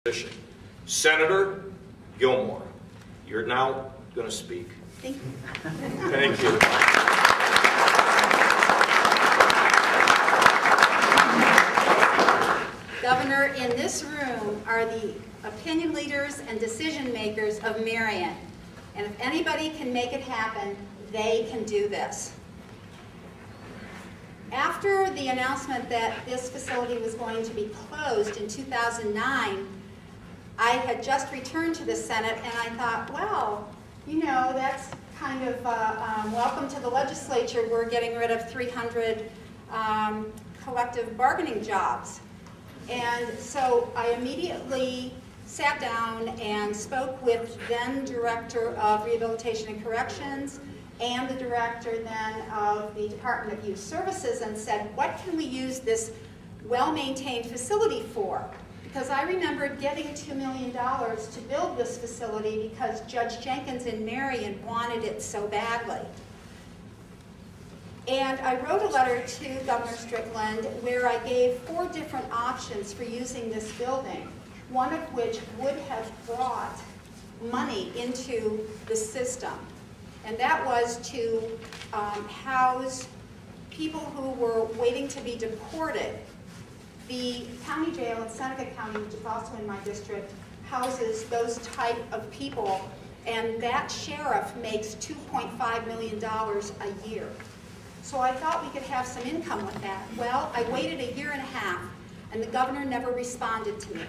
position. Senator Gilmore, you're now going to speak. Thank you. Thank you. Governor, in this room are the opinion leaders and decision makers of Marion. And if anybody can make it happen, they can do this. After the announcement that this facility was going to be closed in 2009, I had just returned to the Senate and I thought, well, you know, that's kind of welcome to the legislature. We're getting rid of 300 collective bargaining jobs. And so I immediately sat down and spoke with then Director of Rehabilitation and Corrections and the Director then of the Department of Youth Services and said, what can we use this well-maintained facility for? Because I remembered getting $2 million to build this facility because Judge Jenkins in Marion wanted it so badly. And I wrote a letter to Governor Strickland where I gave 4 different options for using this building, one of which would have brought money into the system. And that was to house people who were waiting to be deported. The county jail in Seneca County, which is also in my district, houses those type of people, and that sheriff makes $2.5 million a year. So I thought we could have some income with that. Well, I waited a year and a half, and the governor never responded to me.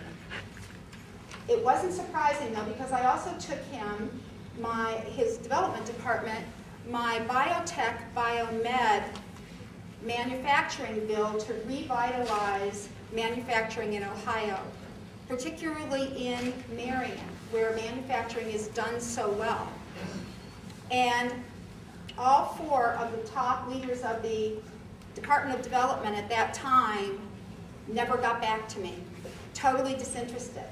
It wasn't surprising, though, because I also took him, his development department, my biotech, biomed manufacturing bill to revitalize manufacturing in Ohio, particularly in Marion, where manufacturing is done so well. And all 4 of the top leaders of the Department of Development at that time never got back to me, totally disinterested.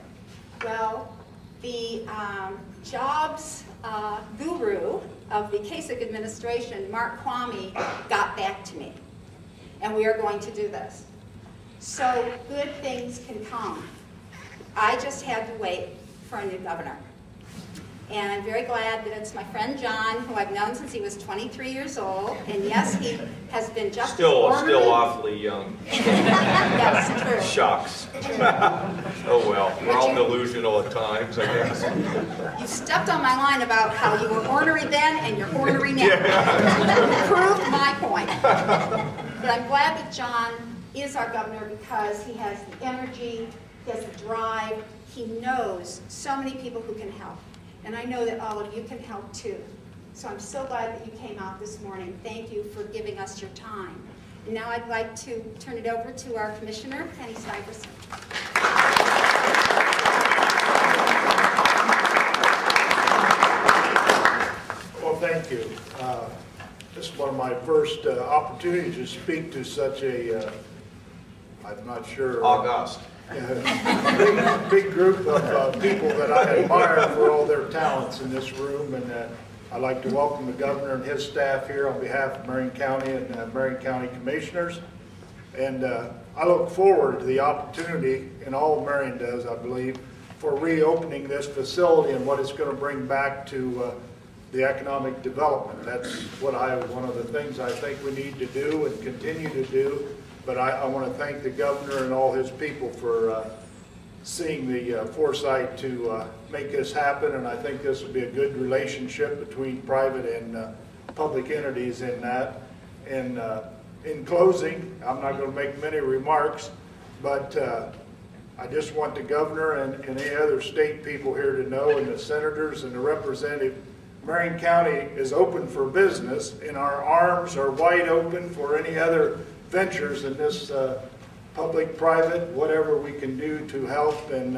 Well, the jobs guru of the Kasich administration, Mark Kwame, got back to me. And we are going to do this. So good things can come. I just had to wait for a new governor. And I'm very glad that it's my friend John, who I've known since he was 23 years old. And yes, he has been just still awfully young. Yes, true. Shucks. Oh well, we're all delusional at times, I guess. You stepped on my line about how you were ornery then and you're ornery now. Yeah. You proved my point. But I'm glad that John is our governor because he has the energy, he has the drive, he knows so many people who can help. And I know that all of you can help too. So I'm so glad that you came out this morning. Thank you for giving us your time. And now I'd like to turn it over to our Commissioner, Penny Stiverson. Well, thank you. This is one of my first opportunities to speak to such a, I'm not sure. August. Big group of people that I admire for all their talents in this room, and I'd like to welcome the governor and his staff here on behalf of Marion County and Marion County Commissioners. And I look forward to the opportunity, and all of Marion does, I believe, for reopening this facility and what it's going to bring back to the economic development. That's one of the things I think we need to do and continue to do. But I want to thank the governor and all his people for seeing the foresight to make this happen, and I think this will be a good relationship between private and public entities in that. And in closing, I'm not going to make many remarks, but I just want the governor and any other state people here to know, and the senators and the representative, Marion County is open for business, and our arms are wide open for any other ventures in this public-private, whatever we can do to help and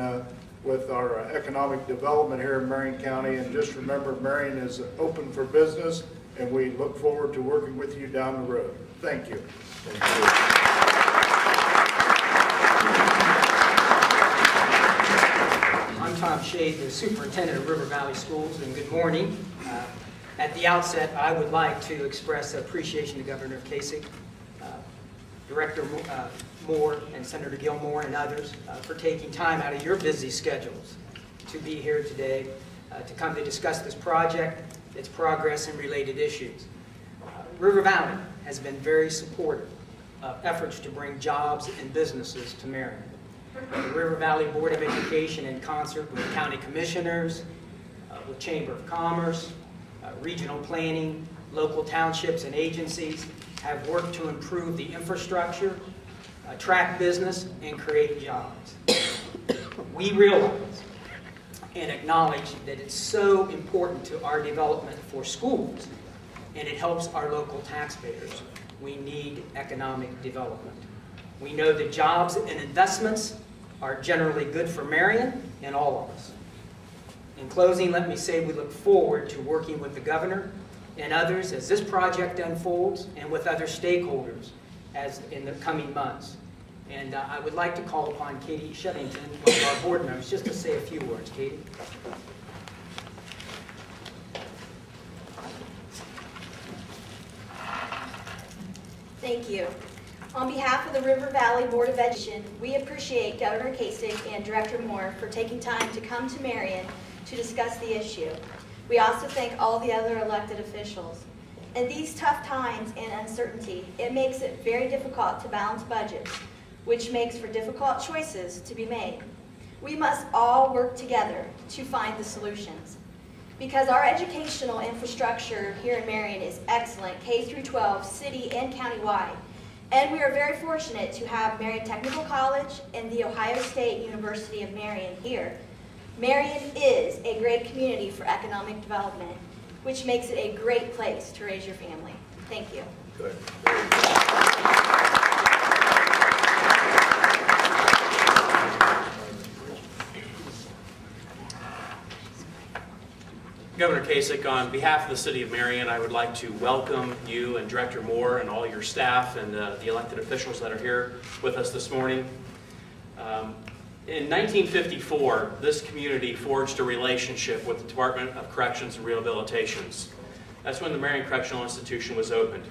with our economic development here in Marion County. And just remember, Marion is open for business, and we look forward to working with you down the road. Thank you. Thank you. I'm Tom Shade, the Superintendent of River Valley Schools, and good morning. At the outset, I would like to express appreciation to Governor Kasich Director Mohr and Senator Gilmore and others for taking time out of your busy schedules to be here today to come to discuss this project, its progress, and related issues. River Valley has been very supportive of efforts to bring jobs and businesses to Marion. The River Valley Board of Education, in concert with county commissioners, with Chamber of Commerce, regional planning, local townships and agencies, have worked to improve the infrastructure, attract business, and create jobs. We realize and acknowledge that it's so important to our development for schools, and it helps our local taxpayers. We need economic development. We know that jobs and investments are generally good for Marion and all of us. In closing, let me say we look forward to working with the governor and others as this project unfolds, and with other stakeholders as in the coming months. And I would like to call upon Katie Shevington, one of our board members, just to say a few words. Katie. Thank you. On behalf of the River Valley Board of Education, we appreciate Governor Kasich and Director Mohr for taking time to come to Marion to discuss the issue. We also thank all the other elected officials. In these tough times and uncertainty, it makes it very difficult to balance budgets, which makes for difficult choices to be made. We must all work together to find the solutions. Because our educational infrastructure here in Marion is excellent, K through 12, city and countywide. And we are very fortunate to have Marion Technical College and the Ohio State University of Marion here. Marion is a great community for economic development, which makes it a great place to raise your family. Thank you. Good. Governor Kasich, on behalf of the City of Marion, I would like to welcome you and Director Mohr and all your staff and the elected officials that are here with us this morning. In 1954, this community forged a relationship with the Department of Corrections and Rehabilitations. That's when the Marion Correctional Institution was opened.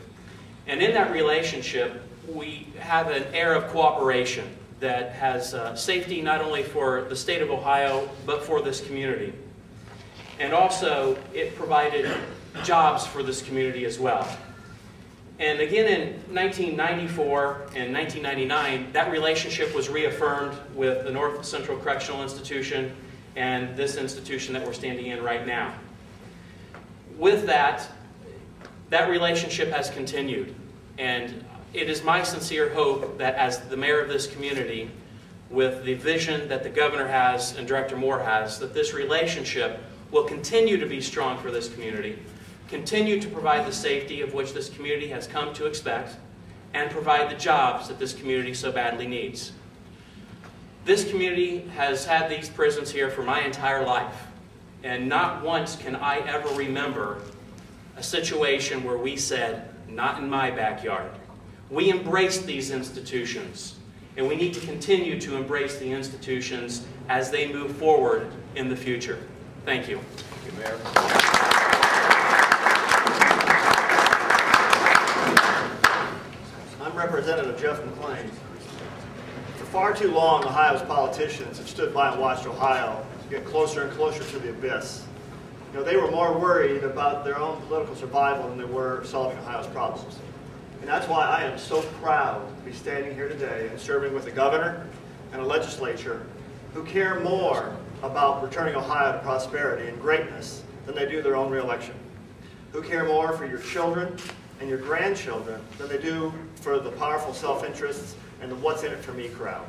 And in that relationship, we have an air of cooperation that has safety not only for the state of Ohio, but for this community. And also, it provided jobs for this community as well. And again in 1994 and 1999, that relationship was reaffirmed with the North Central Correctional Institution and this institution that we're standing in right now. With that, that relationship has continued. And it is my sincere hope that as the mayor of this community, with the vision that the governor has and Director Mohr has, that this relationship will continue to be strong for this community, continue to provide the safety of which this community has come to expect, and provide the jobs that this community so badly needs. This community has had these prisons here for my entire life, and not once can I ever remember a situation where we said, "Not in my backyard." We embraced these institutions, and we need to continue to embrace the institutions as they move forward in the future. Thank you. Thank you, Mayor. I'm Representative Jeff McClain. For far too long, Ohio's politicians have stood by and watched Ohio get closer and closer to the abyss. You know, they were more worried about their own political survival than they were solving Ohio's problems. And that's why I am so proud to be standing here today and serving with a governor and a legislature who care more about returning Ohio to prosperity and greatness than they do their own re-election, who care more for your children and your grandchildren than they do for the powerful self-interests and the what's in it for me crowd.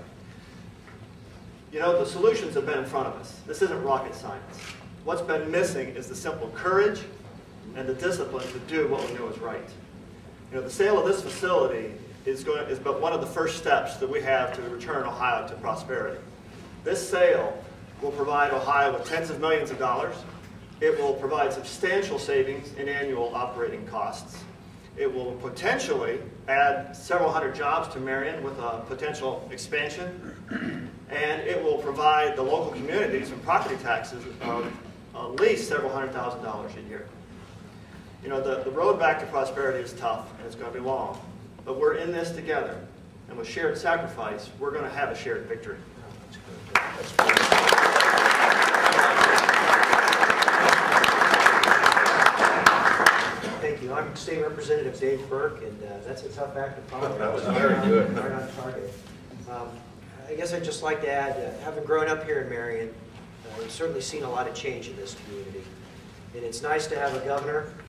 You know, the solutions have been in front of us. This isn't rocket science. What's been missing is the simple courage and the discipline to do what we know is right. You know, the sale of this facility is but one of the first steps that we have to return Ohio to prosperity. This sale will provide Ohio with tens of millions of dollars. It will provide substantial savings in annual operating costs. It will potentially add several hundred jobs to Marion with a potential expansion. And it will provide the local communities and property taxes of at least several $100,000 a year. You know, the road back to prosperity is tough and it's going to be long. But we're in this together. And with shared sacrifice, we're going to have a shared victory. Thank you. I'm State Representative Dave Burke, and that's a tough act to follow. That was very good. Right on target. I guess I'd just like to add, having grown up here in Marion, we've certainly seen a lot of change in this community. And it's nice to have a governor